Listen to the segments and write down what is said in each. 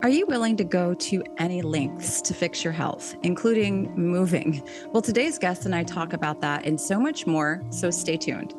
Are you willing to go to any lengths to fix your health, including moving? Well, today's guest and I talk about that and so much more, so stay tuned.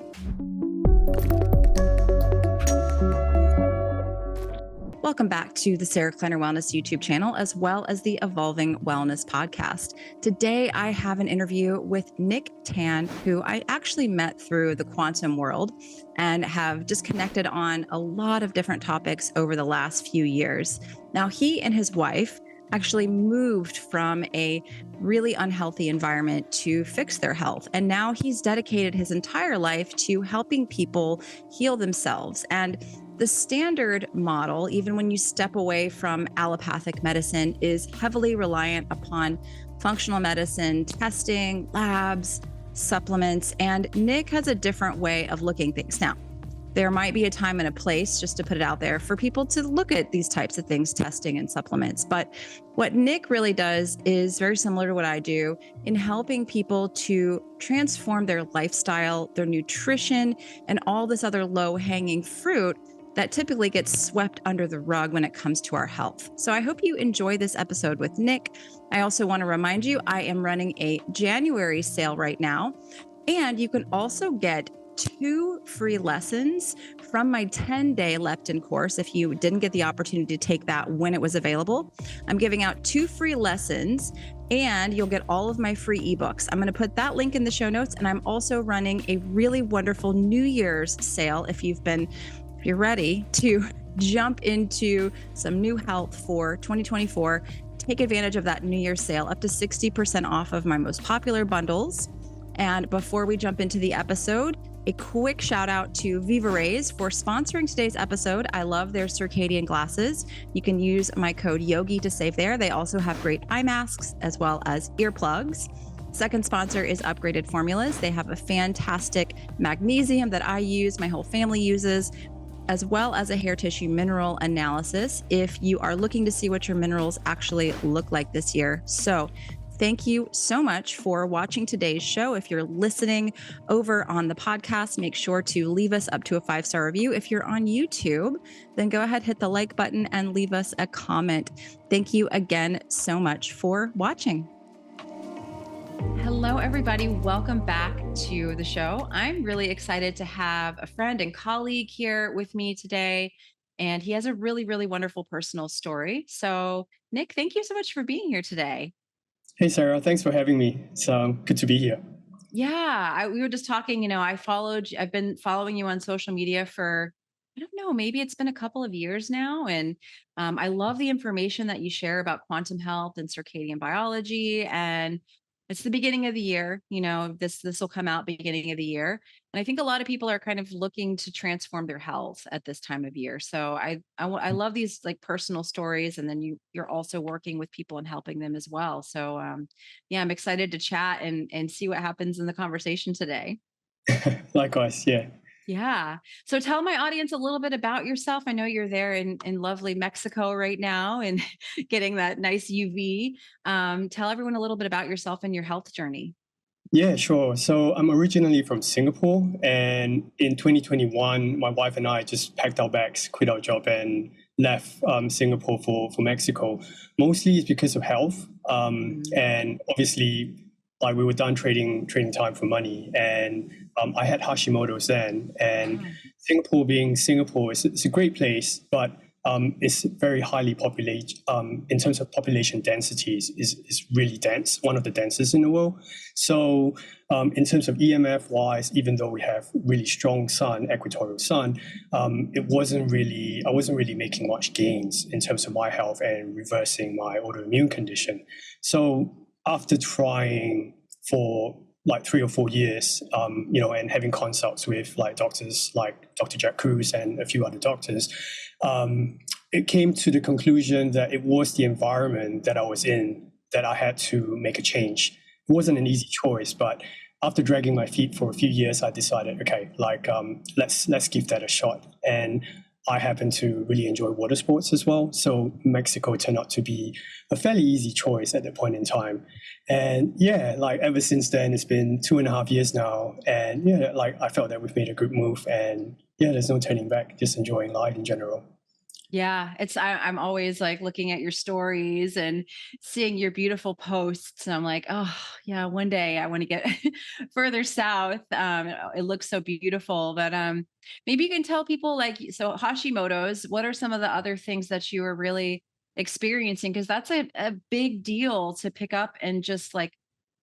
Welcome back to the Sarah Kleiner Wellness YouTube channel, as well as the Evolving Wellness podcast. Today, I have an interview with Nic Tan, who I actually met through the quantum world and have just connected on a lot of different topics over the last few years. Now, he and his wife actually moved from a really unhealthy environment to fix their health. And now he's dedicated his entire life to helping people heal themselves. And the standard model, even when you step away from allopathic medicine, is heavily reliant upon functional medicine, testing, labs, supplements, and Nic has a different way of looking at things. Now, there might be a time and a place, just to put it out there, for people to look at these types of things, testing and supplements. But what Nic really does is very similar to what I do in helping people to transform their lifestyle, their nutrition, and all this other low-hanging fruit that typically gets swept under the rug when it comes to our health. So I hope you enjoy this episode with Nic. I also want to remind you, I am running a January sale right now, and you can also get 2 free lessons from my 10-day leptin course. If you didn't get the opportunity to take that when it was available, I'm giving out 2 free lessons and you'll get all of my free ebooks. I'm going to put that link in the show notes. And I'm also running a really wonderful New Year's sale. If you're ready to jump into some new health for 2024, take advantage of that New Year's sale, up to 60% off of my most popular bundles. And before we jump into the episode, a quick shout out to Viva Rays for sponsoring today's episode. I love their circadian glasses. You can use my code YOGI to save there. They also have great eye masks as well as earplugs. Second sponsor is Upgraded Formulas. They have a fantastic magnesium that I use, my whole family uses, as well as a hair tissue mineral analysis if you are looking to see what your minerals actually look like this year. So thank you so much for watching today's show. If you're listening over on the podcast, make sure to leave us up to a 5-star review. If you're on YouTube, then go ahead, hit the like button and leave us a comment. Thank you again so much for watching. Hello, everybody. Welcome back to the show. I'm really excited to have a friend and colleague here with me today, and he has a really, really wonderful personal story. So, Nic, thank you so much for being here today. Hey, Sarah, thanks for having me. It's good to be here. Yeah, we were just talking, I've been following you on social media for, I don't know, maybe it's been a couple of years now. And I love the information that you share about quantum health and circadian biology. And it's the beginning of the year, this will come out beginning of the year. And I think a lot of people are kind of looking to transform their health at this time of year. So I love these like personal stories. And then you're also working with people and helping them as well. So yeah, I'm excited to chat and see what happens in the conversation today. Likewise, yeah. Yeah. So tell my audience a little bit about yourself. I know you're there in lovely Mexico right now and getting that nice UV. Tell everyone a little bit about yourself and your health journey. Yeah, sure. So I'm originally from Singapore, and in 2021, my wife and I just packed our bags, quit our job, and left Singapore for Mexico. Mostly it's because of health, and obviously, like we were done trading time for money, and I had Hashimoto's then. And Singapore, being Singapore, it's a great place, but it's very highly populated. In terms of population densities, is really dense, one of the densest in the world. So in terms of EMF wise, even though we have really strong sun, equatorial sun, I wasn't really making much gains in terms of my health and reversing my autoimmune condition. So after trying for like 3 or 4 years, and having consults with like doctors like Dr. Jack Cruz and a few other doctors, it came to the conclusion that it was the environment that I was in that I had to make a change. It wasn't an easy choice, but after dragging my feet for a few years, I decided, okay, let's give that a shot. And I happen to really enjoy water sports as well. So Mexico turned out to be a fairly easy choice at that point in time. And yeah, like ever since then, it's been 2.5 years now. And yeah, like I felt that we've made a good move, and yeah, there's no turning back, just enjoying life in general. Yeah, I'm always like looking at your stories and seeing your beautiful posts. And I'm like, oh yeah, one day I want to get further south. It looks so beautiful. But maybe you can tell people like, so Hashimoto's, what are some of the other things that you were really experiencing? Because that's a big deal to pick up and just like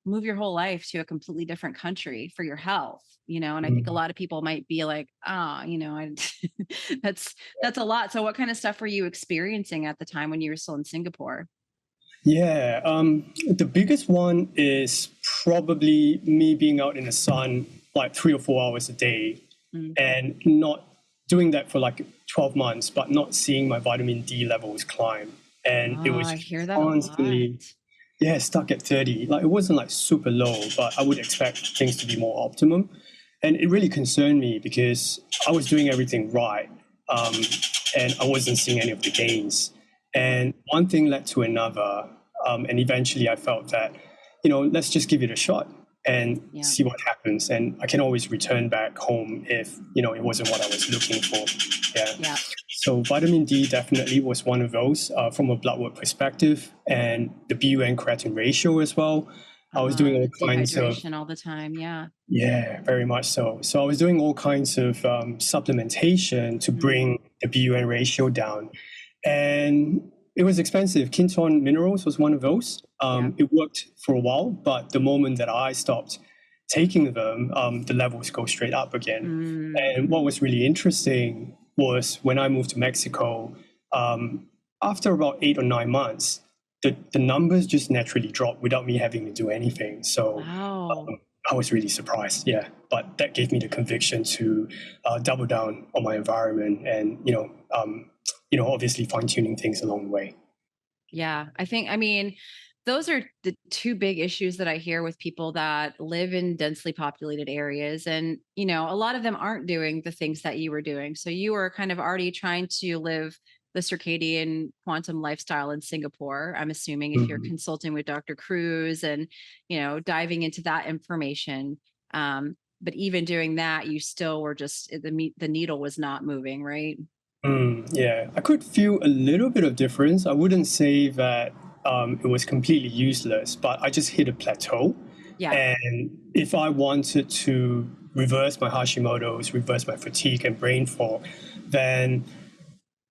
move your whole life to a completely different country for your health, and I think a Mm. lot of people might be like, I that's that's a lot. So what kind of stuff were you experiencing at the time when you were still in Singapore? Yeah, the biggest one is probably me being out in the sun like 3 or 4 hours a day Mm. and not doing that for like 12 months, but not seeing my vitamin D levels climb. And it Oh, was I just hear that a lot. constantly, yeah, stuck at 30. Like it wasn't like super low, but I would expect things to be more optimum. And it really concerned me because I was doing everything right, um, and I wasn't seeing any of the gains. And one thing led to another. And eventually I felt that, let's just give it a shot and Yeah. see what happens. And I can always return back home if, it wasn't what I was looking for. Yeah. Yeah. So vitamin D definitely was one of those from a blood work perspective, and the BUN creatine ratio as well. I was doing all kinds of, Dehydration all the time. Yeah. yeah, very much so. So I was doing all kinds of supplementation to Mm. bring the BUN ratio down. And it was expensive. Quinton minerals was one of those. Yeah. It worked for a while, but the moment that I stopped taking them, the levels go straight up again. Mm. And what was really interesting was when I moved to Mexico, after about 8 or 9 months, the numbers just naturally dropped without me having to do anything. So Wow. I was really surprised, yeah. But that gave me the conviction to double down on my environment and, obviously fine tuning things along the way. Yeah, I mean, those are the two big issues that I hear with people that live in densely populated areas. And, a lot of them aren't doing the things that you were doing. So you were kind of already trying to live the circadian quantum lifestyle in Singapore. I'm assuming if you're Mhm. consulting with Dr. Cruz and, diving into that information. But even doing that, you still were just the needle was not moving, right? Yeah, I could feel a little bit of difference. I wouldn't say that it was completely useless, but I just hit a plateau. Yeah. And if I wanted to reverse my Hashimoto's, reverse my fatigue and brain fog, then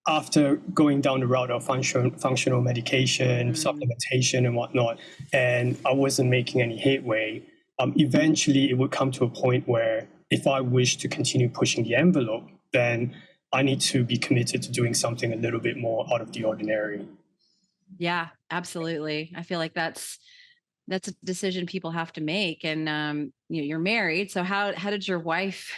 after going down the route of functional medication, Mm. supplementation, and whatnot, and I wasn't making any headway, eventually it would come to a point where if I wish to continue pushing the envelope, then I need to be committed to doing something a little bit more out of the ordinary. Yeah, absolutely. I feel like that's a decision people have to make. And you're married, so how did your wife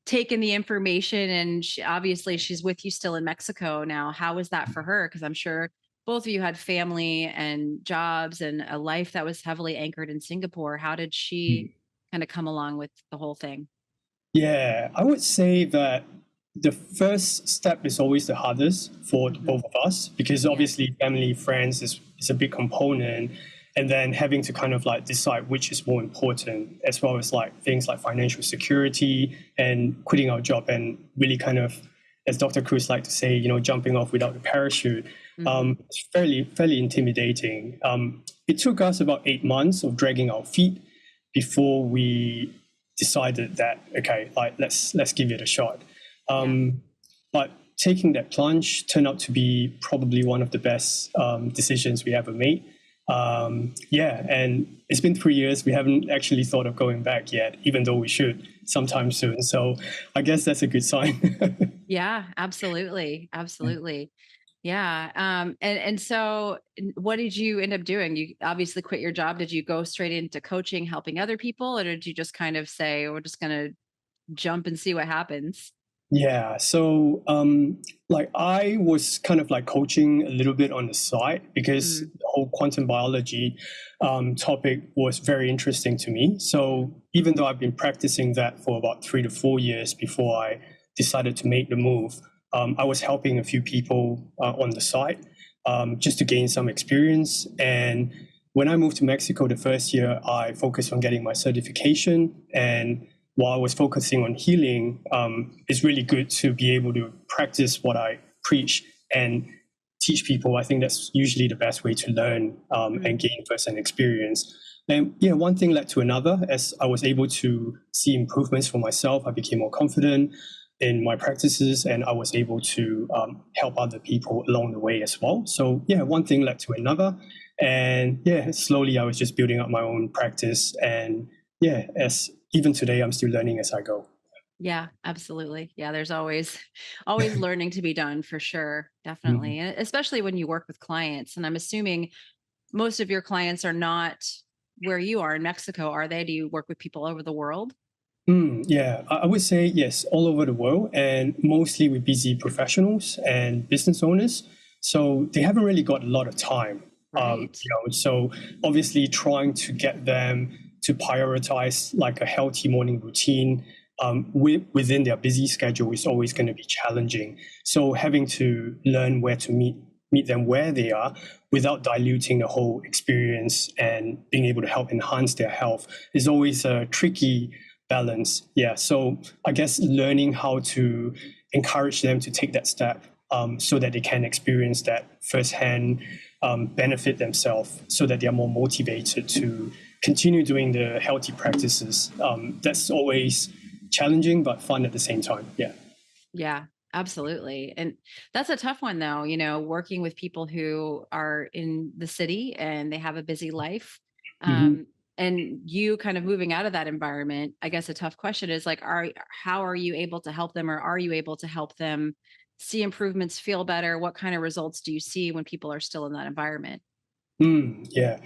take in the information? And obviously she's with you still in Mexico now. How was that for her? Because I'm sure both of you had family and jobs and a life that was heavily anchored in Singapore. How did she kind of come along with the whole thing? Yeah, I would say that the first step is always the hardest for Hmm. both of us because Yeah. obviously family, friends is a big component. And then having to kind of like decide which is more important, as well as like things like financial security and quitting our job and really kind of, as Dr. Cruz like to say, jumping off without the parachute. Hmm. It's fairly intimidating. It took us about 8 months of dragging our feet before we decided that okay, like let's give it a shot. Yeah. But taking that plunge turned out to be probably one of the best decisions we ever made. Yeah, and it's been 3 years. We haven't actually thought of going back yet, even though we should sometime soon. So I guess that's a good sign. Yeah, absolutely. Absolutely. Yeah. And so what did you end up doing? You obviously quit your job. Did you go straight into coaching, helping other people, or did you just kind of say, we're just going to jump and see what happens? Yeah, so like I was kind of like coaching a little bit on the side because Mm. the whole quantum biology topic was very interesting to me. So even though I've been practicing that for about 3 to 4 years before I decided to make the move, I was helping a few people on the side just to gain some experience. And when I moved to Mexico the first year, I focused on getting my certification. And while I was focusing on healing, it's really good to be able to practice what I preach and teach people. I think that's usually the best way to learn and gain first-hand experience. And yeah, one thing led to another. As I was able to see improvements for myself, I became more confident in my practices, and I was able to help other people along the way as well. So yeah, one thing led to another. And yeah, slowly I was just building up my own practice. And yeah, as even today, I'm still learning as I go. Yeah, absolutely. Yeah, there's always learning to be done for sure. Definitely. And especially when you work with clients. And I'm assuming most of your clients are not where you are in Mexico, are they? Do you work with people over the world? Yeah, I would say yes, all over the world, and mostly with busy professionals and business owners. So they haven't really got a lot of time. Right. So obviously trying to get them to prioritize like a healthy morning routine within their busy schedule is always going to be challenging. So having to learn where to meet them where they are without diluting the whole experience and being able to help enhance their health is always a tricky balance. Yeah. So I guess learning how to encourage them to take that step so that they can experience that firsthand benefit themselves, so that they are more motivated to continue doing the healthy practices. That's always challenging, but fun at the same time. Yeah. Yeah, absolutely. And that's a tough one though, working with people who are in the city and they have a busy life. hmm And you kind of moving out of that environment, I guess a tough question is like, how are you able to help them, or are you able to help them see improvements, feel better? What kind of results do you see when people are still in that environment? Yeah.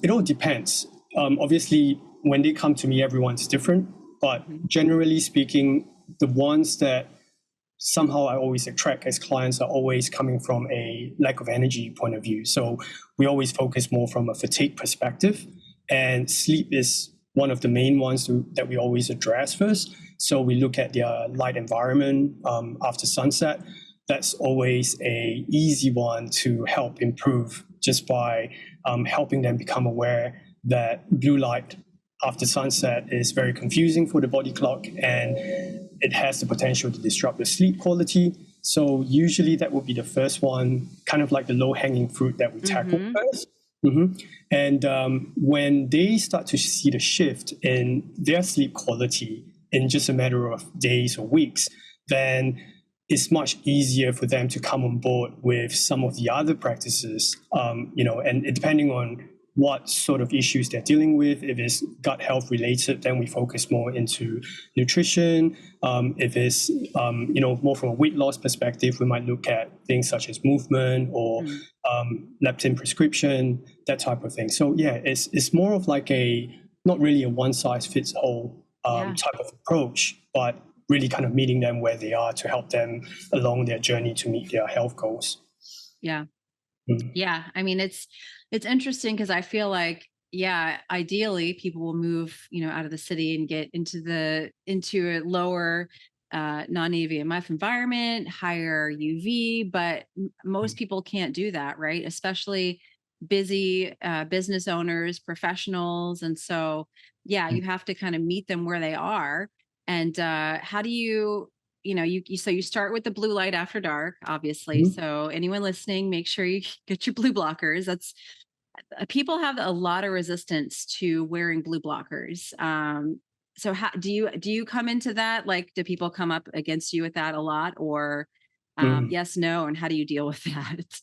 It all depends. Obviously, when they come to me, everyone's different. But Mhm. generally speaking, the ones that somehow I always attract as clients are always coming from a lack of energy point of view. So we always focus more from a fatigue perspective, and sleep is one of the main ones that we always address first. So we look at their light environment after sunset. That's always a easy one to help improve just by helping them become aware that blue light after sunset is very confusing for the body clock, and it has the potential to disrupt the sleep quality. So usually that would be the first one, kind of like the low-hanging fruit that we tackle Mhm. first. And when they start to see the shift in their sleep quality in just a matter of days or weeks, then it's much easier for them to come on board with some of the other practices, and depending on what sort of issues they're dealing with. If it's gut health related, then we focus more into nutrition. If it's more from a weight loss perspective, we might look at things such as movement or Mm. leptin prescription, that type of thing. So yeah, it's more of like not really a one size fits all Yeah. type of approach, but really kind of meeting them where they are to help them along their journey to meet their health goals. Yeah. Mm. Yeah, I mean, it's interesting because I feel like, yeah, ideally people will move, out of the city and get into a lower non-EVMF environment, higher UV, but most people can't do that, right? Especially busy business owners, professionals, and so yeah, you have to kind of meet them where they are. And how do so you start with the blue light after dark, obviously. Mhm. So anyone listening, make sure you get your blue blockers. That's people have a lot of resistance to wearing blue blockers. So how do you come into that? Like, do people come up against you with that a lot, or Mm. yes, no, and how do you deal with that?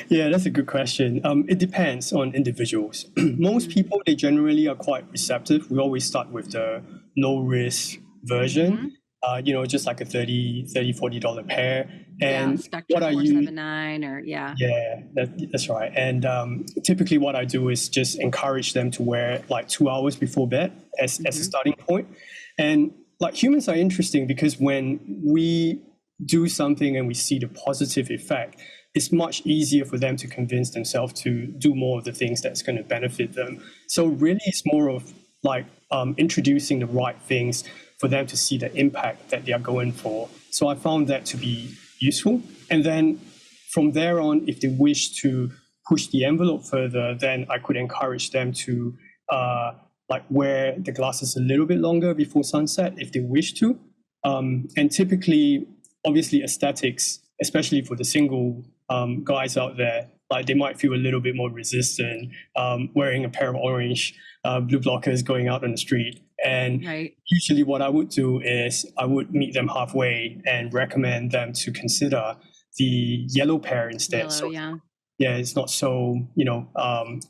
Yeah, that's a good question. It depends on individuals. Most Mhm. people, they generally are quite receptive. We always start with the low risk version, Mhm. just like a $40 pair. Yeah, And Spectra what I use, 479, or yeah. yeah, that's right. And typically what I do is just encourage them to wear it like 2 hours before bed as a Mhm. starting point. And like humans are interesting because when we do something and we see the positive effect, it's much easier for them to convince themselves to do more of the things that's going to benefit them. So really it's more of like introducing the right things for them to see the impact that they are going for. So I found that to be useful. And then from there on, if they wish to push the envelope further, then I could encourage them to like wear the glasses a little bit longer before sunset if they wish to. And typically, obviously, aesthetics especially for the single guys out there, like they might feel a little bit more resistant wearing a pair of orange blue blockers going out on the street. And usually what I would do is I would meet them halfway and recommend them to consider the yellow pair instead. Yeah, it's not so,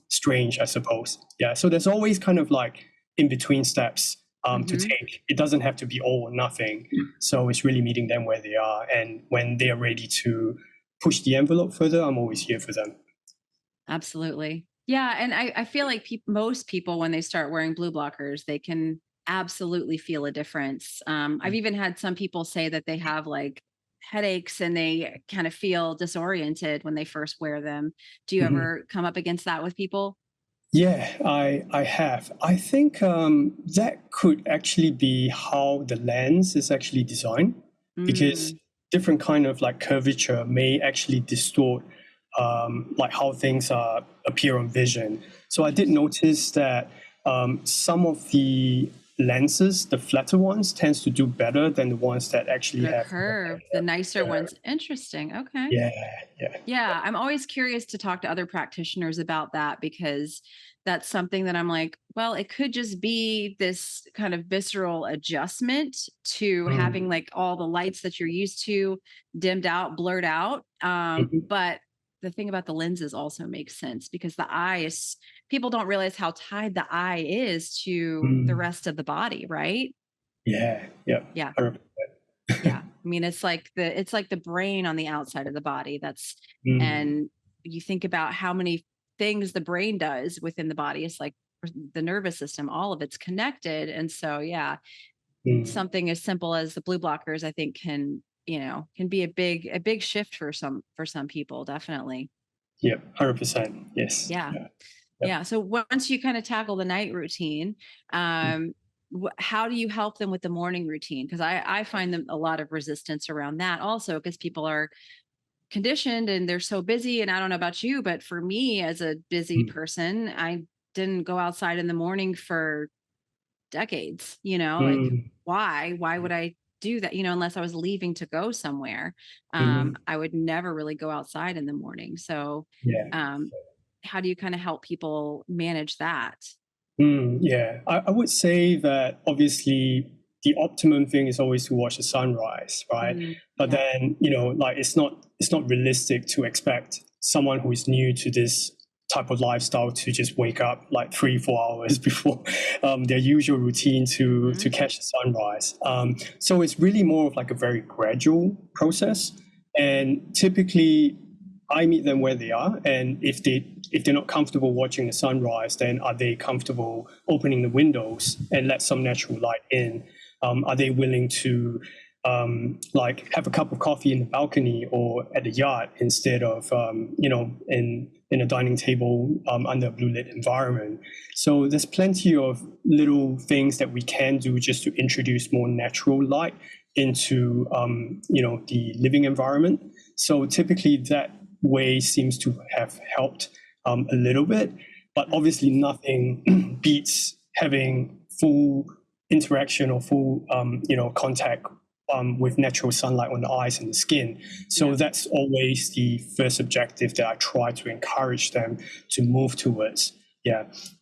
strange, I suppose. Yeah, so there's always kind of like in between steps to take. It doesn't have to be all or nothing. So it's really meeting them where they are. And when they are ready to push the envelope further, I'm always here for them. Absolutely. Yeah. And I feel like most people, when they start wearing blue blockers, they can absolutely feel a difference. I've even had some people say that they have like headaches and they kind of feel disoriented when they first wear them. Do you ever come up against that with people? Yeah, I have. I think that could actually be how the lens is actually designed, because different kind of like curvature may actually distort like how things appear on vision. So I did notice that some of the lenses, the flatter ones, tends to do better than the ones that actually The have curve, the nicer ones. Interesting. Okay. Yeah. I'm always curious to talk to other practitioners about that, because that's something that I'm like, well, it could just be this kind of visceral adjustment to having like all the lights that you're used to dimmed out, blurred out. But the thing about the lenses also makes sense, because the eye is, people don't realize how tied the eye is to the rest of the body, right? Yeah. 100%. Yeah. I mean, it's like the brain on the outside of the body. And you think about how many things the brain does within the body. It's like the nervous system, all of it's connected. And so, something as simple as the blue blockers, I think can be a big shift for some people. Definitely. Yep. 100%. Yes. Yeah. So once you kind of tackle the night routine, how do you help them with the morning routine? Because I find them a lot of resistance around that also, because people are conditioned and they're so busy. And I don't know about you, but for me as a busy person, I didn't go outside in the morning for decades, like why would I do that? Unless I was leaving to go somewhere, I would never really go outside in the morning. So, how do you kind of help people manage that? I would say that obviously the optimum thing is always to watch the sunrise, right? But then, like it's not realistic to expect someone who is new to this type of lifestyle to just wake up like 3-4 hours before their usual routine to catch the sunrise. So it's really more of like a very gradual process. And typically I meet them where they are, and if they're not comfortable watching the sunrise, then are they comfortable opening the windows and let some natural light in? Are they willing to like have a cup of coffee in the balcony or at the yard instead of in a dining table under a blue lit environment? So there's plenty of little things that we can do just to introduce more natural light into the living environment. So typically that way seems to have helped a little bit, but obviously nothing beats having full interaction or full contact with natural sunlight on the eyes and the skin. So that's always the first objective that I try to encourage them to move towards.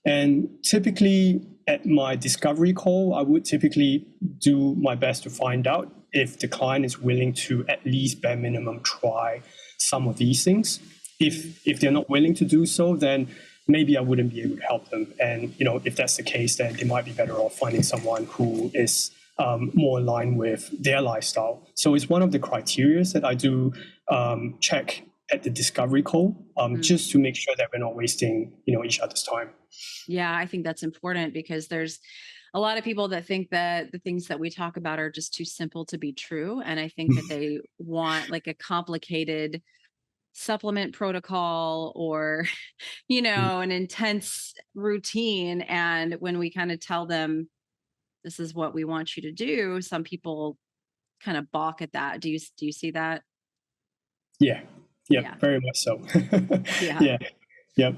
And typically at my discovery call, I would typically do my best to find out if the client is willing to at least bare minimum try some of these things. If they're not willing to do so, then maybe I wouldn't be able to help them. And if that's the case, then they might be better off finding someone who is more aligned with their lifestyle. So it's one of the criteria that I do check at the discovery call, just to make sure that we're not wasting each other's time. Yeah, I think that's important, because there's a lot of people that think that the things that we talk about are just too simple to be true. And I think that they want like a complicated supplement protocol or, an intense routine. And when we kind of tell them, this is what we want you to do, some people kind of balk at that. Do you see that? Yeah, very much so. Yeah.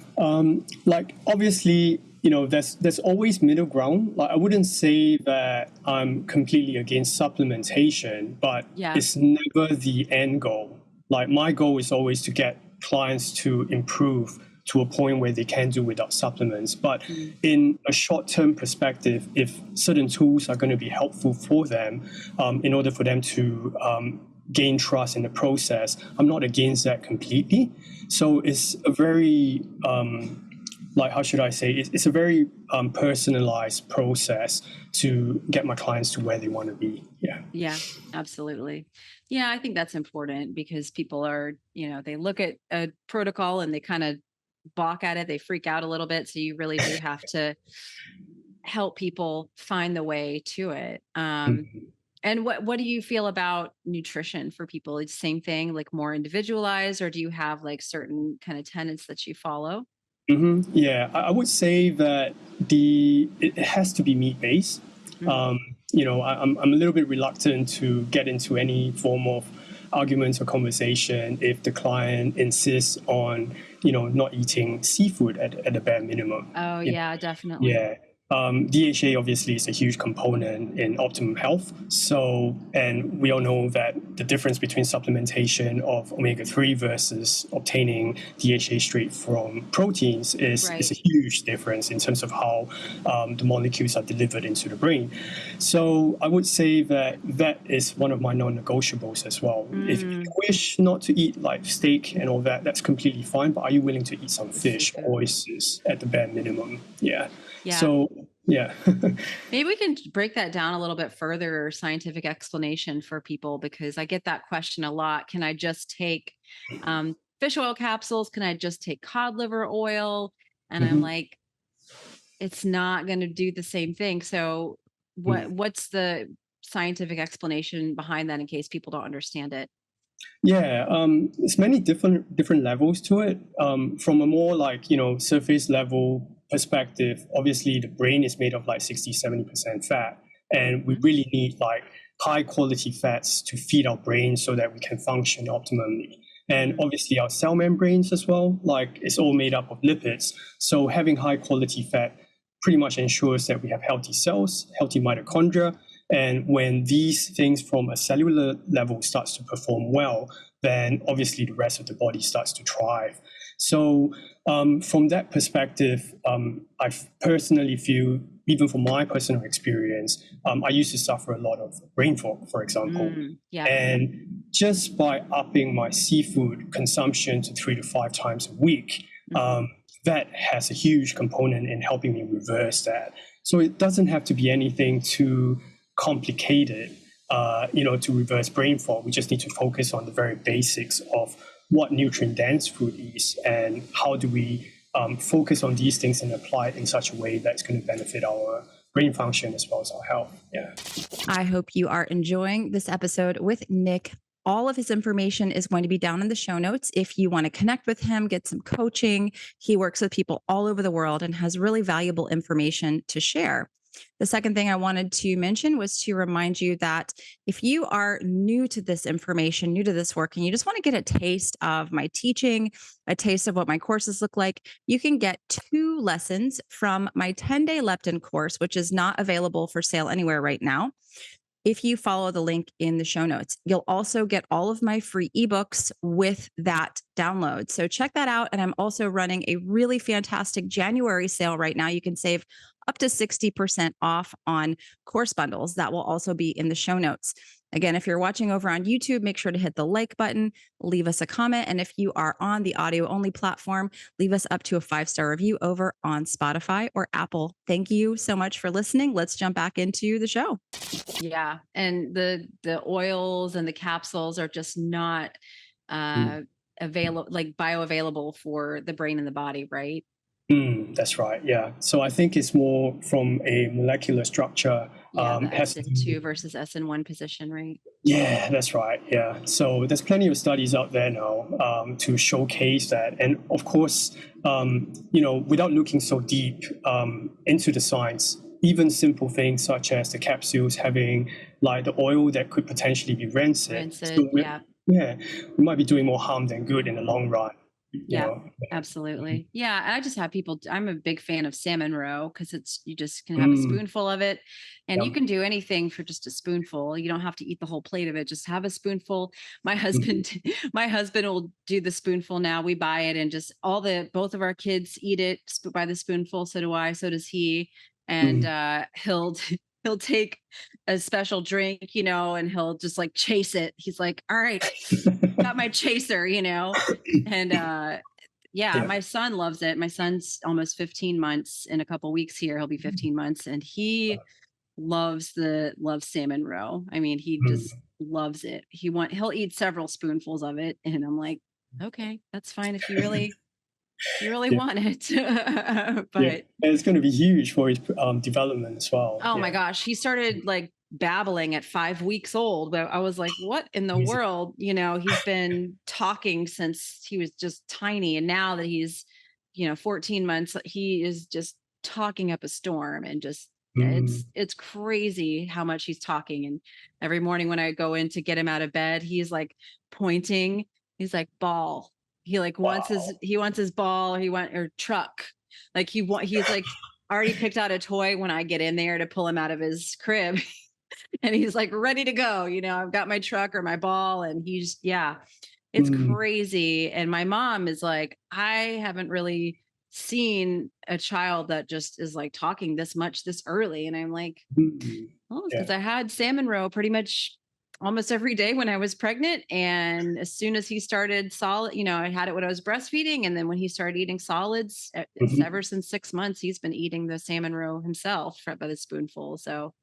Like obviously, there's always middle ground. Like I wouldn't say that I'm completely against supplementation, but it's never the end goal. like my goal is always to get clients to improve to a point where they can do without supplements. But in a short-term perspective, if certain tools are going to be helpful for them, in order for them to gain trust in the process, I'm not against that completely. So it's a very like, how should I say, it's a very personalized process to get my clients to where they want to be. Yeah, absolutely. Yeah, I think that's important because people are, they look at a protocol and they kind of balk at it, they freak out a little bit. So you really do have to help people find the way to it. And what do you feel about nutrition for people? It's the same thing, like more individualized, or do you have like certain kind of tenets that you follow? Yeah, I would say that it has to be meat based. I'm a little bit reluctant to get into any form of arguments or conversation if the client insists on not eating seafood at the bare minimum. Oh yeah, definitely. Yeah. DHA obviously is a huge component in optimum health. So, and we all know that the difference between supplementation of omega-3 versus obtaining DHA straight from proteins is a huge difference in terms of how the molecules are delivered into the brain. So I would say that is one of my non-negotiables as well. If you wish not to eat like steak and all that, that's completely fine. But are you willing to eat some fish, oysters at the bare minimum? Yeah. So, yeah. Maybe we can break that down a little bit further, or scientific explanation for people, because I get that question a lot. Can I just take fish oil capsules? Can I just take cod liver oil? And I'm like, it's not going to do the same thing. So what's the scientific explanation behind that in case people don't understand it? Yeah, it's many different levels to it. From a more like, surface level perspective, obviously the brain is made of like 60-70% fat. And we really need like high quality fats to feed our brain so that we can function optimally. And obviously our cell membranes as well, like it's all made up of lipids. So having high quality fat pretty much ensures that we have healthy cells, healthy mitochondria. And when these things from a cellular level starts to perform well, then obviously the rest of the body starts to thrive. So from that perspective, I personally feel, even from my personal experience, I used to suffer a lot of brain fog, for example. And just by upping my seafood consumption to 3 to 5 times a week, that has a huge component in helping me reverse that. So it doesn't have to be anything too complicated, to reverse brain fog. We just need to focus on the very basics of what nutrient-dense food is and how do we focus on these things and apply it in such a way that's going to benefit our brain function as well as our health. Yeah. I hope you are enjoying this episode with Nic. All of his information is going to be down in the show notes. If you want to connect with him, get some coaching, he works with people all over the world and has really valuable information to share. The second thing I wanted to mention was to remind you that if you are new to this information, new to this work, and you just want to get a taste of my teaching, a taste of what my courses look like, you can get 2 lessons from my 10-day leptin course, which is not available for sale anywhere right now. If you follow the link in the show notes, you'll also get all of my free ebooks with that download. So check that out. And I'm also running a really fantastic January sale right now. You can save up to 60% off on course bundles. That will also be in the show notes. Again, if you're watching over on YouTube, make sure to hit the like button, leave us a comment. And if you are on the audio only platform, leave us up to a 5-star review over on Spotify or Apple. Thank you so much for listening. Let's jump back into the show. Yeah. And the oils and the capsules are just not available, like bioavailable for the brain and the body, right? That's right. Yeah. So I think it's more from a molecular structure. The SN2 versus SN1 position, right? Yeah, that's right. Yeah. So there's plenty of studies out there now to showcase that. And of course, without looking so deep into the science, even simple things such as the capsules having like the oil that could potentially be rancid. So we might be doing more harm than good in the long run. you Yeah, know. absolutely. Yeah. And I just have people, I'm a big fan of salmon roe because you just can have a Mm, spoonful of it and you yum. can do anything for just a spoonful. You don't have to eat the whole plate of it. Just have a spoonful. My Mhm. husband, my husband will do the spoonful now. We buy it and just both of our kids eat it by the spoonful. So do I, so does he. And Mm. he'll take a special drink, and he'll just like chase it. He's like, all right, got my chaser, and yeah, Yeah. my son loves it. My son's almost 15 months. In a couple weeks here he'll be 15 months, and he loves salmon roe. I mean, he just Mm. loves it. He'll eat several spoonfuls of it, and I'm like, okay, that's fine if you really Yeah. want it. Yeah. But And it's going to be huge for his development as well. oh my Yeah. gosh, he started like babbling at 5 weeks old. But I was like, what in the Amazing. world? He's been talking since he was just tiny. And now that he's, 14 months, he is just talking up a storm and just Mm. it's crazy how much he's talking. And every morning when I go in to get him out of bed, he's like pointing, he's like ball. He like wants his Wow. he wants his ball, or truck. Like he's like already picked out a toy when I get in there to pull him out of his crib. And he's like ready to go. I've got my truck or my ball, and yeah, it's Mm. crazy. And my mom is like, I haven't really seen a child that just is like talking this much this early. And I'm like, Mm. oh, it's because Yeah. I had salmon roe pretty much almost every day when I was pregnant. And as soon as he started solid, I had it when I was breastfeeding. And then when he started eating solids, ever Mhm. since 6 months, he's been eating the salmon roe himself by the spoonful. So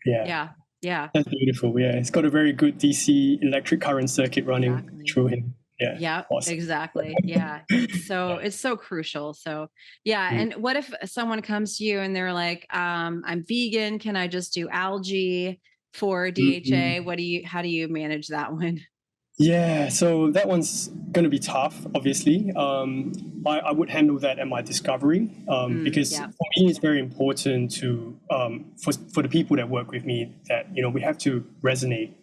Yeah. yeah, yeah, That's beautiful. Yeah. It's got a very good DC electric current circuit running exactly. through him. Yeah. Yeah, Awesome. exactly. Yeah. It's so Yeah. it's so crucial. So yeah. Mm. And what if someone comes to you and they're like, I'm vegan, can I just do algae for Mm. DHA? How do you manage that one? Yeah, so that one's going to be tough, obviously. I would handle that at my discovery because Yeah. for me, it's very important for the people that work with me that, we have to resonate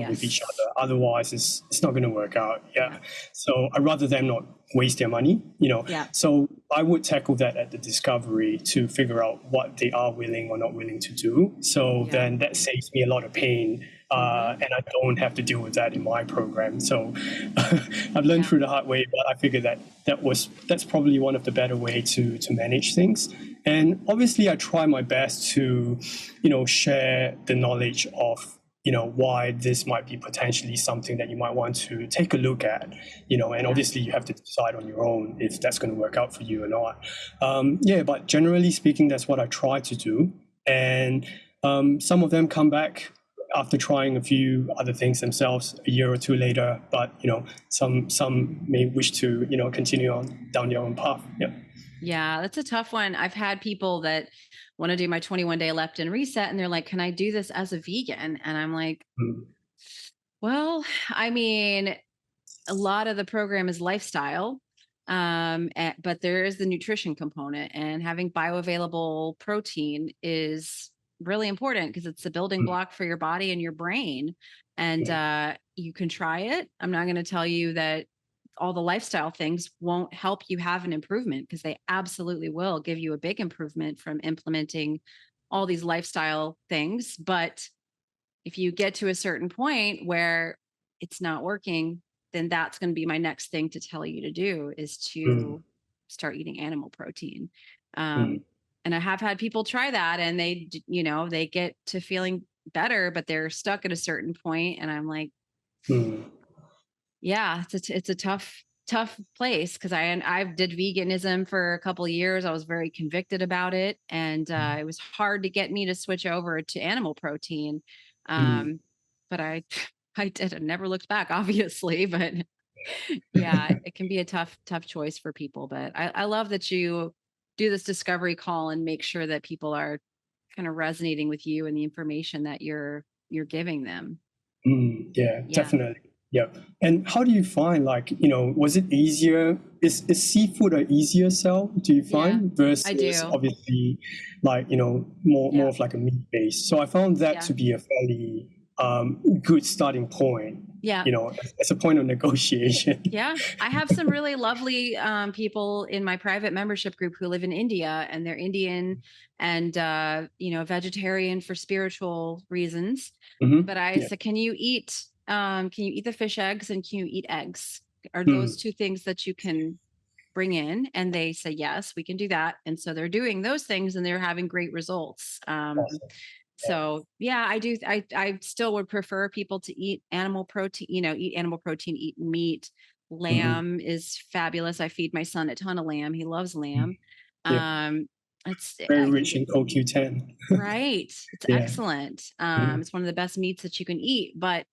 with each Yes. other. Otherwise, it's not going to work out. Yeah. Yeah. So I'd rather them not waste their money. Yeah. So I would tackle that at the discovery to figure out what they are willing or not willing to do. So Yeah. then that saves me a lot of pain. And I don't have to deal with that in my program. So I've learned Yeah. through the hard way, but I figured that's probably one of the better way to manage things. And obviously, I try my best to, share the knowledge of why this might be potentially something that you might want to take a look at, and Yeah. obviously you have to decide on your own if that's going to work out for you or not. Yeah, but generally speaking, that's what I try to do. And some of them come back after trying a few other things themselves a year or two later, but some may wish to continue on down their own path. Yeah. Yeah, that's a tough one. I've had people that want to do my 21-day leptin reset and they're like, can I do this as a vegan? And I'm like, Mm. well, I mean, a lot of the program is lifestyle, but there is the nutrition component, and having bioavailable protein is really important because it's the building Mm. block for your body and your brain. And Yeah. you can try it. I'm not going to tell you that all the lifestyle things won't help you have an improvement, because they absolutely will give you a big improvement from implementing all these lifestyle things. But if you get to a certain point where it's not working, then that's going to be my next thing to tell you to do, is Mm. to start eating animal protein. Mm. And I have had people try that and they get to feeling better, but they're stuck at a certain point. And I'm like, Mm. yeah, it's a tough place, because I did veganism for a couple of years. I was very convicted about it, and it was hard to get me to switch over to animal protein. Mm. But I did. I never looked back, obviously. But yeah, it can be a tough choice for people. But I love that you do this discovery call and make sure that people are kind of resonating with you and the information that you're giving them. Mm. Yeah, Yeah, definitely. Yep. And how do you find, like, was it easier? Is seafood an easier sell, do you yeah, find, I versus do. obviously like, more Yeah, of like a meat base? So I found that yeah. to be a fairly good starting point. Yeah. As a point of negotiation. Yeah. I have some really lovely people in my private membership group who live in India, and they're Indian and, vegetarian for spiritual reasons. Mm-hmm. But I said, can you eat the fish eggs and can you eat eggs? Are Mm. those two things that you can bring in? And they say, yes, we can do that. And so they're doing those things and they're having great results. Awesome. So yeah, I do. I still would prefer people to eat animal protein, eat animal protein, eat meat. Lamb is fabulous. I feed my son a ton of lamb. He loves lamb. Yeah. It's Very rich in CoQ10. Right. It's excellent. Mhm. It's one of the best meats that you can eat. But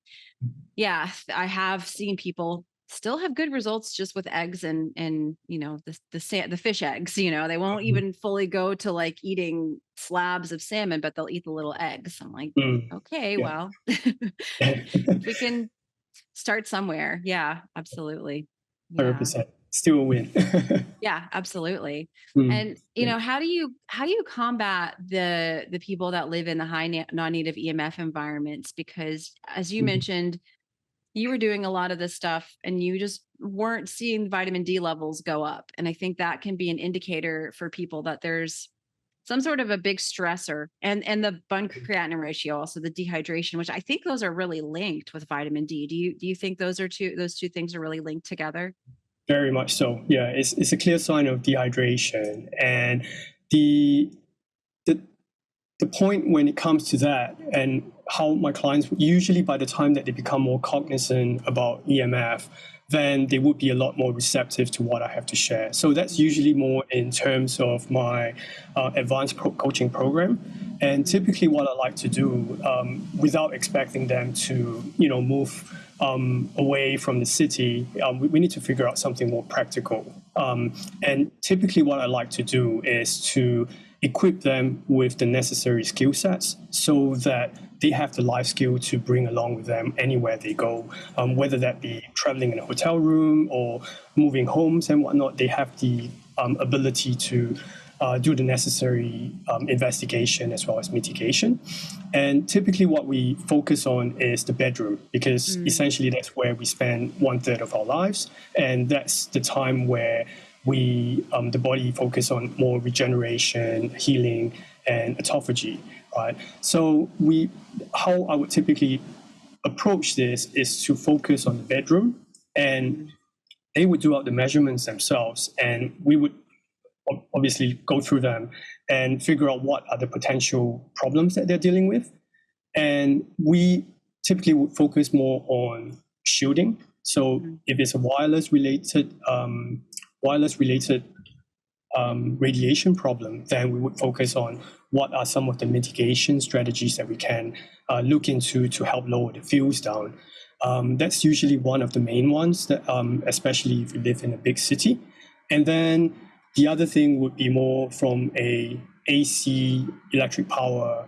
yeah, I have seen people still have good results just with eggs and the fish eggs. They won't even fully go to like eating slabs of salmon, but they'll eat the little eggs. I'm like, okay, well, we can start somewhere. Yeah, absolutely. Yeah. 100%. Still a win. Yeah, absolutely. Mm. And how do you combat the people that live in the high non-native EMF environments? Because as you mentioned, you were doing a lot of this stuff and you just weren't seeing vitamin D levels go up. And I think that can be an indicator for people that there's some sort of a big stressor, and the bun creatinine ratio, also the dehydration, which I think those are really linked with vitamin D. Do you think those two things are really linked together? Very much so. Yeah, it's a clear sign of dehydration, and the the point when it comes to that, and how my clients usually by the time that they become more cognizant about EMF, then they would be a lot more receptive to what I have to share. So that's usually more in terms of my advanced coaching program. And typically what I like to do, without expecting them to, move away from the city, we need to figure out something more practical. And typically what I like to do is to equip them with the necessary skill sets so that they have the life skill to bring along with them anywhere they go, whether that be traveling in a hotel room or moving homes and whatnot. They have the ability to do the necessary investigation as well as mitigation. And typically what we focus on is the bedroom, because essentially that's where we spend 1/3 of our lives. And that's the time where the body focus on more regeneration, healing, and autophagy, right? So how I would typically approach this is to focus on the bedroom, and they would do out the measurements themselves, and we would obviously go through them and figure out what are the potential problems that they're dealing with. And we typically would focus more on shielding. So if it's a wireless related radiation problem, then we would focus on what are some of the mitigation strategies that we can look into to help lower the fields down. That's usually one of the main ones, that, especially if you live in a big city. And then the other thing would be more from a AC electric power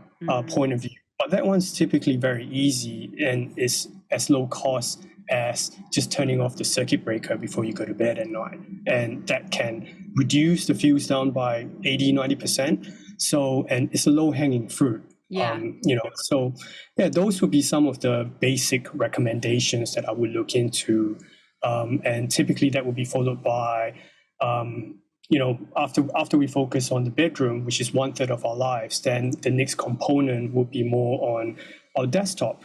point of view. But that one's typically very easy and is as low cost as just turning off the circuit breaker before you go to bed at night. And that can reduce the fuels down by 80-90%. So, and it's a low hanging fruit. Yeah. So yeah, those would be some of the basic recommendations that I would look into. And typically that would be followed by, after we focus on the bedroom, which is 1/3 of our lives, then the next component would be more on our desktop.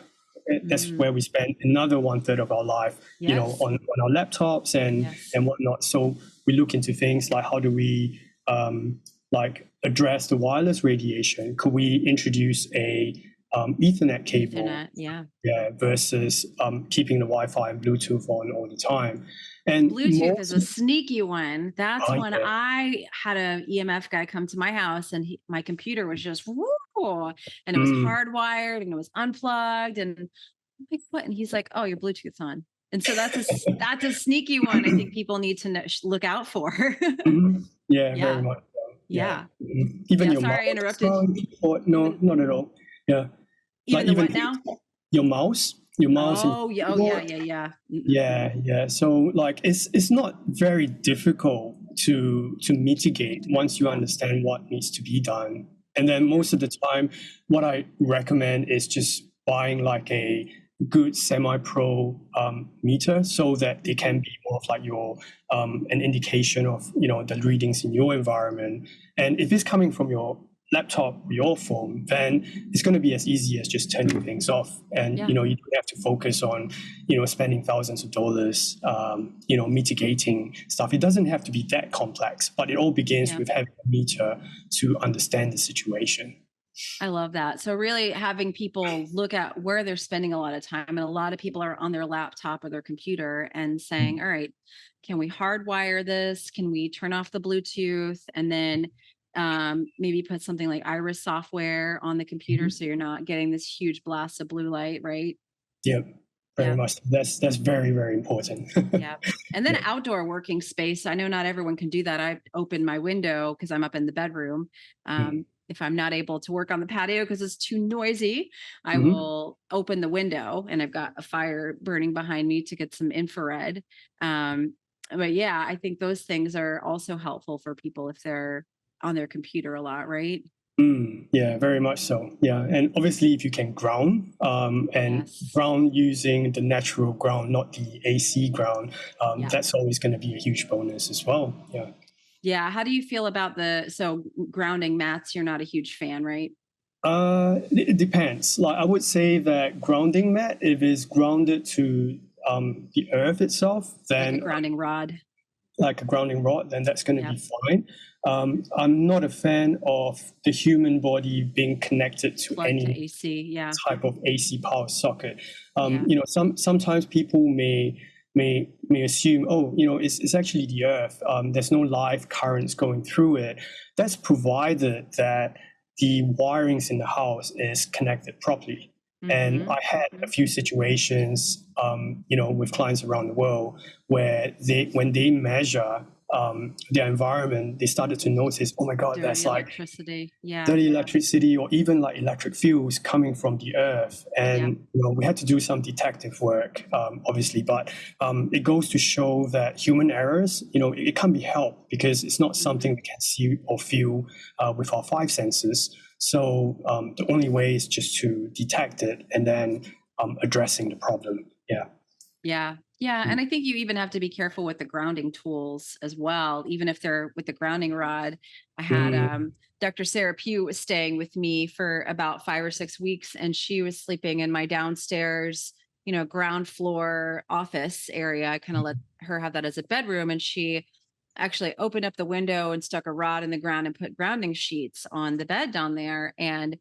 That's where we spend another 1/3 of our life, on our laptops and whatnot. So we look into things like, how do we address the wireless radiation? Could we introduce a Ethernet cable? Versus keeping the Wi-Fi and Bluetooth on all the time. And Bluetooth is a sneaky one. That's when I had an EMF guy come to my house, and my computer was just woo, and it was hardwired and it was unplugged, and I'm like, what? And he's like, oh, your Bluetooth's on. And so that's a sneaky one. I think people need to look out for. Yeah, very much so. Yeah. Even your sorry, mouse. I interrupted. No, not at all. Yeah. Even what now? Your mouse. Your mouse. Oh, yeah. So it's not very difficult to mitigate once you understand what needs to be done. And then most of the time, what I recommend is just buying like a good semi-pro meter, so that they can be more of like your an indication of the readings in your environment. And if it's coming from your laptop or your phone, then it's going to be as easy as just turning things off, and you don't have to focus on spending thousands of dollars mitigating stuff. It doesn't have to be that complex, but it all begins with having a meter to understand the situation. I love that. So really having people look at where they're spending a lot of time, and a lot of people are on their laptop or their computer and saying, all right, can we hardwire this? Can we turn off the Bluetooth? And then maybe put something like Iris software on the computer so you're not getting this huge blast of blue light, right? Yep. Very much. That's very, very important. Yeah. And then outdoor working space. I know not everyone can do that. I open my window because I'm up in the bedroom. If I'm not able to work on the patio because it's too noisy, I will open the window, and I've got a fire burning behind me to get some infrared. But yeah, I think those things are also helpful for people if they're on their computer a lot, right? Yeah, very much so. Yeah, and obviously if you can ground and ground using the natural ground, not the AC ground, that's always going to be a huge bonus as well. Yeah. Yeah. How do you feel about grounding mats? You're not a huge fan, right? It depends. Like I would say that grounding mat, if it's grounded to the earth itself, then like a grounding rod. Like a grounding rod, then that's going to be fine. I'm not a fan of the human body being connected to any AC, type of AC power socket. Sometimes people may assume, it's actually the earth. There's no live currents going through it. That's provided that the wirings in the house is connected properly. And I had a few situations, with clients around the world where when they measure their environment, they started to notice, oh my God, dirty that's like electricity, dirty electricity, or even like electric fields coming from the earth. And we had to do some detective work, obviously, but it goes to show that human errors, it can't be helped because it's not something we can see or feel with our five senses. So the only way is just to detect it and then addressing the problem. Yeah. And I think you even have to be careful with the grounding tools as well, even if they're with the grounding rod. I had Dr. Sarah Pugh was staying with me for about 5 or 6 weeks, and she was sleeping in my downstairs, ground floor office area. I kind of let her have that as a bedroom, and she actually opened up the window and stuck a rod in the ground and put grounding sheets on the bed down there. And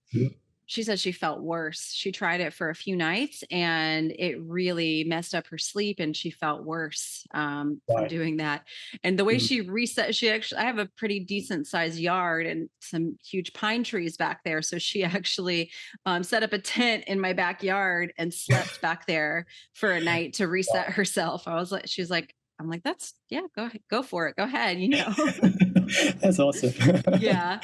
she said she felt worse. She tried it for a few nights and it really messed up her sleep, and she felt worse from doing that. And the way she reset, I have a pretty decent sized yard and some huge pine trees back there. So she actually set up a tent in my backyard and slept back there for a night to reset herself. She's like, I'm like, go ahead, go for it. Go ahead. That's awesome. Yeah.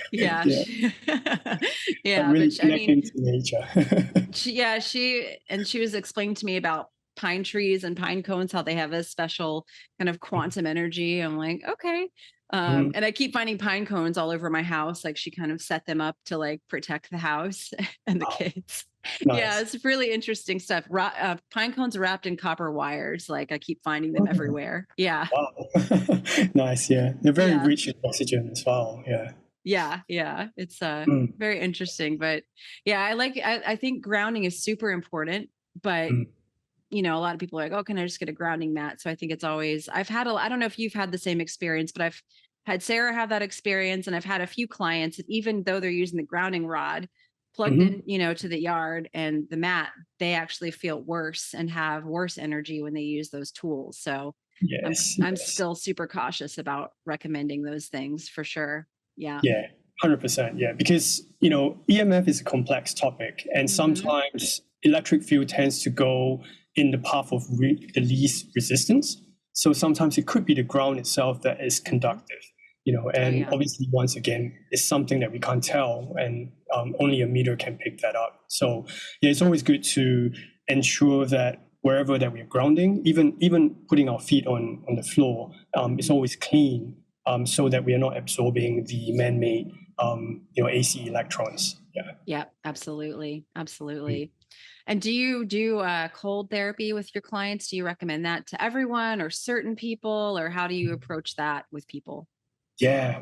Really connecting to nature. she was explaining to me about pine trees and pine cones, how they have a special kind of quantum energy. I'm like, okay. And I keep finding pine cones all over my house. Like she kind of set them up to like protect the house and the kids. Nice. Yeah, it's really interesting stuff. Pine cones wrapped in copper wires. Like I keep finding them everywhere. Yeah. Wow. Nice. Yeah. They're very rich in oxygen as well. Yeah. Yeah. It's very interesting. But yeah, I think grounding is super important. But a lot of people are like, oh, can I just get a grounding mat? So I think it's always, I don't know if you've had the same experience, but I've had Sarah have that experience, and I've had a few clients, even though they're using the grounding rod plugged in, to the yard and the mat, they actually feel worse and have worse energy when they use those tools. So I'm still super cautious about recommending those things for sure. Yeah. Yeah. 100%. Yeah. Because, EMF is a complex topic, and sometimes electric field tends to go in the path of the least resistance. So sometimes it could be the ground itself that is conductive, and obviously, once again, it's something that we can't tell, and only a meter can pick that up. So it's always good to ensure that wherever that we're grounding, even putting our feet on the floor, it's always clean. so that we are not absorbing the man-made AC electrons. Yeah. Yeah, absolutely. Mm. Absolutely. And do you do cold therapy with your clients? Do you recommend that to everyone or certain people, or how do you approach that with people? Yeah,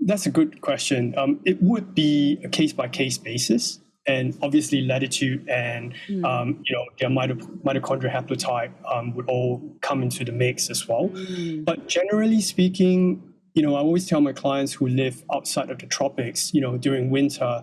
that's a good question. It would be a case by case basis, and obviously latitude and Mm. their mitochondrial haplotype would all come into the mix as well. Mm. But generally speaking, I always tell my clients who live outside of the tropics, during winter,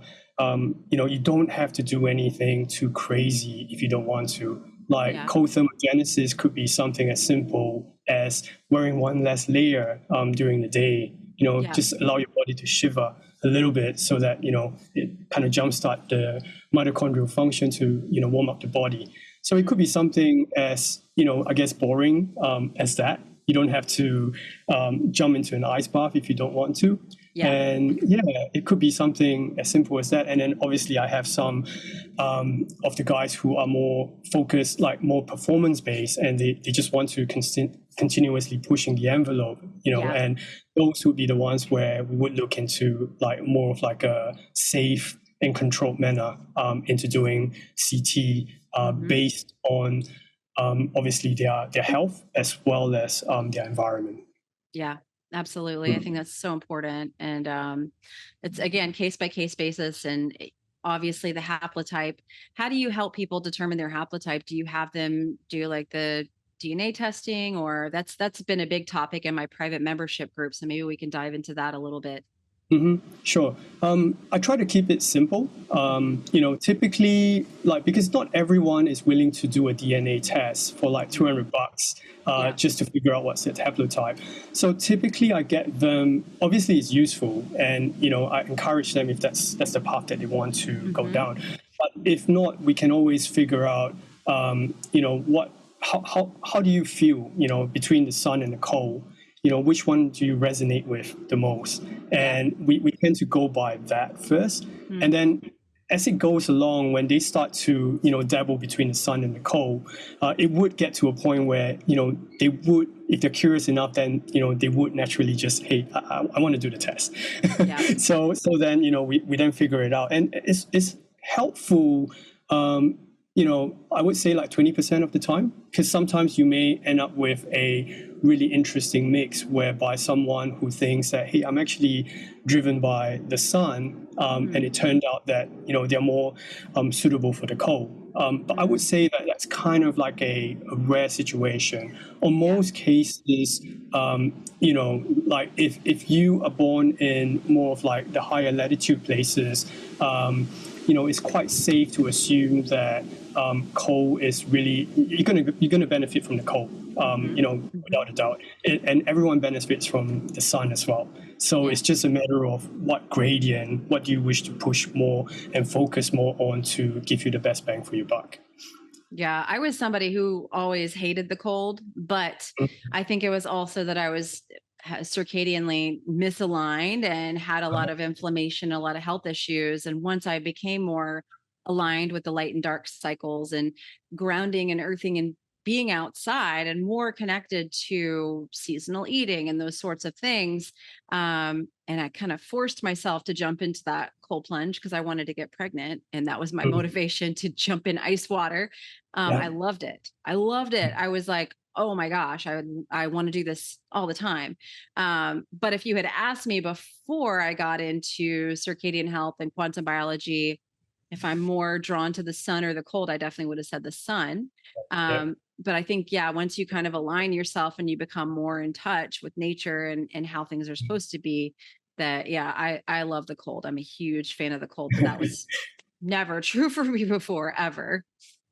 you don't have to do anything too crazy if you don't want to. Like Yeah. cold thermogenesis could be something as simple as wearing one less layer during the day. Yeah. Just allow your body to shiver a little bit so that it kind of jumpstart the mitochondrial function to warm up the body. So it could be something as I guess boring as that. You don't have to jump into an ice bath if you don't want to. Yeah. And yeah, it could be something as simple as that. And then obviously I have some of the guys who are more focused, like more performance based, and they just want to continuously pushing the envelope, Yeah. and those would be the ones where we would look into like more of like a safe and controlled manner into doing CT Hmm. based on obviously their health as well as their environment. Yeah, absolutely. I think Mm. that's so important. And it's again case by case basis. And obviously the haplotype. How do you help people determine their haplotype? Do you have them do like the DNA testing, or that's been a big topic in my private membership group. So maybe we can dive into that a little bit. Sure. I try to keep it simple. Typically, like because not everyone is willing to do a DNA test for like $200 Yeah. just to figure out what's their haplotype. So typically, I get them. Obviously, it's useful, and I encourage them if that's the path that they want to go Hmm. down. But if not, we can always figure out, what how do you feel, between the sun and the cold? Which one do you resonate with the most? Yeah. And we tend to go by that first. And Mm. then as it goes along, when they start to, dabble between the sun and the cold, it would get to a point where, they would, if they're curious enough, then, they would naturally just, hey, I want to do the test. Yeah. So then, we then figure it out. And it's helpful, I would say like 20% of the time, because sometimes you may end up with a really interesting mix whereby someone who thinks that, hey, I'm actually driven by the sun, and Mm. it turned out that, they're more suitable for the cold. But I would Mm. say that that's kind of like a rare situation. On Yeah. most cases, like if you are born in more of like the higher latitude places, it's quite safe to assume that coal is really you're gonna benefit from the coal, Hmm. Hmm. without a doubt. And everyone benefits from the sun as well. So Yeah. it's just a matter of what gradient, what do you wish to push more and focus more on to give you the best bang for your buck. Yeah, I was somebody who always hated the cold, but I think it was also that I was circadianly misaligned and had a lot of inflammation, a lot of health issues. And once I became more aligned with the light and dark cycles and grounding and earthing and being outside and more connected to seasonal eating and those sorts of things. And I kind of forced myself to jump into that cold plunge because I wanted to get pregnant. And that was my Mhm. motivation to jump in ice water. Yeah. I loved it. I loved it. I was like, oh my gosh, I want to do this all the time. But if you had asked me before I got into circadian health and quantum biology, if I'm more drawn to the sun or the cold, I definitely would have said the sun. Yeah. But I think, yeah, once you kind of align yourself and you become more in touch with nature and how things are supposed to be, that yeah, I love the cold. I'm a huge fan of the cold, but that was never true for me before, ever.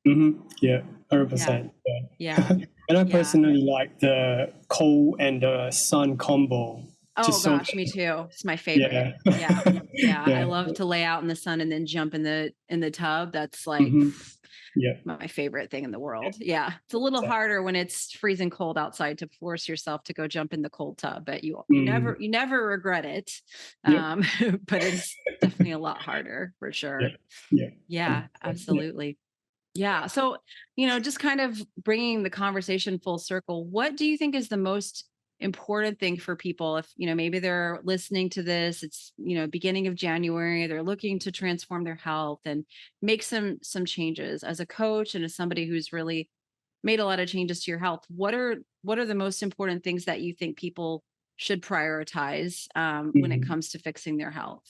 Yeah, Yeah. 100%. Yeah. Yeah. And I Yeah. personally like the coal and the sun combo, Oh just so gosh, me that, too. It's my favorite. yeah. Yeah. Yeah. I Yeah. love to lay out in the sun and then jump in the tub. That's like hmm Yeah. my favorite thing in the world. Yeah. It's a little harder when it's freezing cold outside to force yourself to go jump in the cold tub, but Mm. you never regret it. Yep. Um, but it's definitely a lot harder for Yeah. sure. Yeah. Yeah, 100%. Yeah. absolutely. Yeah. So, just kind of bringing the conversation full circle, what do you think is the most important thing for people if, maybe they're listening to this, it's, beginning of January, they're looking to transform their health and make some changes as a coach and as somebody who's really made a lot of changes to your health. What are the most important things that you think people should prioritize when it comes to fixing their health?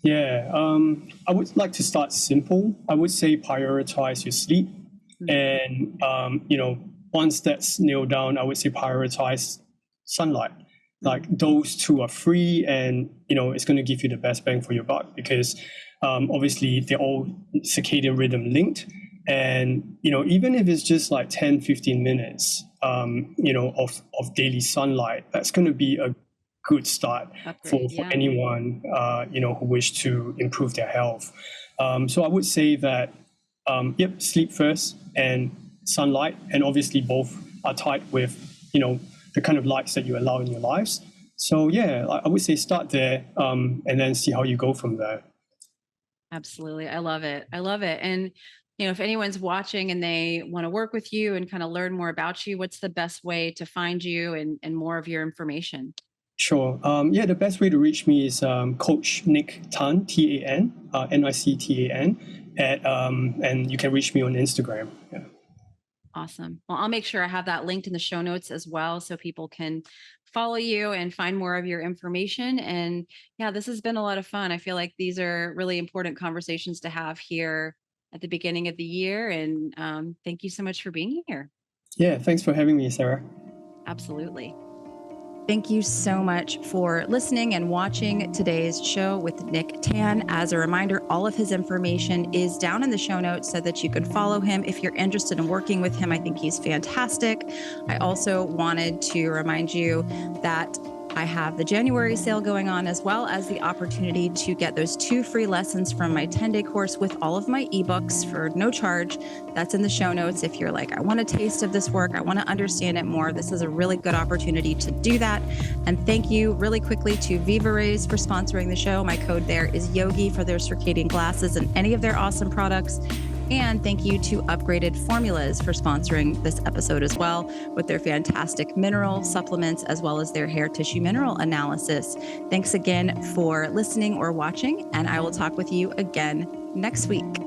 Yeah, I would like to start simple. I would say prioritize your sleep. And, once that's nailed down, I would say prioritize sunlight. Like those two are free and, it's going to give you the best bang for your buck because obviously they're all circadian rhythm linked. And, even if it's just like 10, 15 minutes, of daily sunlight, that's going to be a good start for anyone, who wish to improve their health. So I would say that, sleep first and sunlight, and obviously both are tied with, the kind of lights that you allow in your lives. So yeah, I would say start there and then see how you go from there. Absolutely. I love it. I love it. And, if anyone's watching and they want to work with you and kind of learn more about you, what's the best way to find you and more of your information? Sure. The best way to reach me is Coach Nic Tan, Tan, Nictan, and you can reach me on Instagram. Yeah. Awesome. Well, I'll make sure I have that linked in the show notes as well so people can follow you and find more of your information. And yeah, this has been a lot of fun. I feel like these are really important conversations to have here at the beginning of the year. And thank you so much for being here. Yeah, thanks for having me, Sarah. Absolutely. Thank you so much for listening and watching today's show with Nic Tan. As a reminder, all of his information is down in the show notes so that you could follow him if you're interested in working with him. I think he's fantastic. I also wanted to remind you that I have the January sale going on, as well as the opportunity to get those 2 free lessons from my 10-day course with all of my ebooks for no charge. That's in the show notes. If you're like, I want a taste of this work, I want to understand it more, this is a really good opportunity to do that. And thank you really quickly to Viva Rays for sponsoring the show. My code there is Yogi for their circadian glasses and any of their awesome products. And thank you to Upgraded Formulas for sponsoring this episode as well with their fantastic mineral supplements, as well as their hair tissue mineral analysis. Thanks again for listening or watching, and I will talk with you again next week.